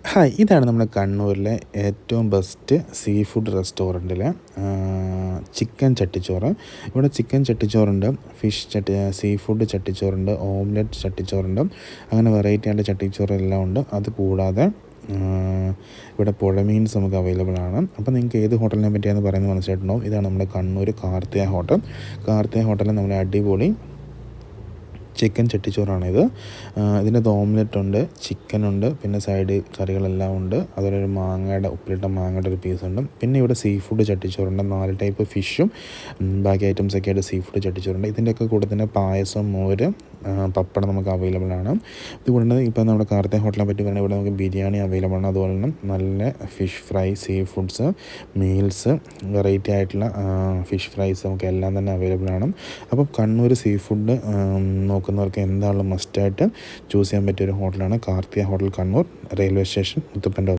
Hi, ഇതാണ് നമ്മുടെ കണ്ണൂരിലെ ഏറ്റവും ബെസ്റ്റ് സീ ഫുഡ് റെസ്റ്റോറൻറ്റിലെ ചിക്കൻ ചട്ടിച്ചോറ്. ഇവിടെ ചിക്കൻ ചട്ടിച്ചോറുണ്ട്, സീ ഫുഡ് ചട്ടിച്ചോറുണ്ട്, ഓംലെറ്റ് ചട്ടിച്ചോറുണ്ട്, അങ്ങനെ വെറൈറ്റി ആയിട്ട് ചട്ടിച്ചോറെല്ലാം ഉണ്ട്. അതുകൂടാതെ ഇവിടെ പുഴ മീൻസ് നമുക്ക് അവൈലബിൾ ആണ്. അപ്പോൾ നിങ്ങൾക്ക് ഏത് ഹോട്ടലിനെ പറ്റിയാണെന്ന് പറയുന്നത് മനസ്സിലായിട്ടുണ്ടാവും. ഇതാണ് നമ്മുടെ കണ്ണൂർ കാർത്തിക ഹോട്ടൽ. കാർത്തിക ഹോട്ടലിൽ നമ്മുടെ അടിപൊളി ചിക്കൻ ചട്ടിച്ചോറാണിത്. ഇതിനകത്ത് ഓംലെറ്റ് ഉണ്ട്, ചിക്കനുണ്ട്, പിന്നെ സൈഡ് കറികളെല്ലാം ഉണ്ട്. അതുപോലെ ഒരു ഉപ്പിലിട്ട മാങ്ങയുടെ ഒരു പീസുണ്ട്. പിന്നെ ഇവിടെ സീ ഫുഡ് ചട്ടിച്ചോറുണ്ട്, 4 ടൈപ്പ് ഫിഷും ബാക്കി ഐറ്റംസൊക്കെ ആയിട്ട് സീ ഫുഡ് ചട്ടിച്ചോറുണ്ട്. ഇതിൻ്റെയൊക്കെ കൂടെ തന്നെ പായസം, മോര്, പപ്പടം നമുക്ക് അവൈലബിൾ ആണ്. ഇതുകൊണ്ട് ഇപ്പോൾ നമ്മുടെ കാർത്തിക ഹോട്ടലിനെ പറ്റി പറയുന്നത് ഇവിടെ നമുക്ക് ബിരിയാണി അവൈലബിൾ ആണ്. അതുപോലെ തന്നെ നല്ല fish fry, sea foods, meals, variety ആയിട്ടുള്ള ഫിഷ് ഫ്രൈസ് നമുക്ക് എല്ലാം തന്നെ അവൈലബിൾ ആണ്. അപ്പോൾ കണ്ണൂർ സീ ഫുഡ് നോക്കുന്നവർക്ക് എന്തായാലും മസ്റ്റായിട്ട് ചൂസ് ചെയ്യാൻ പറ്റിയൊരു ഹോട്ടലാണ് Karthika hotel Kannur, railway station, മുത്തപ്പൻ്റെ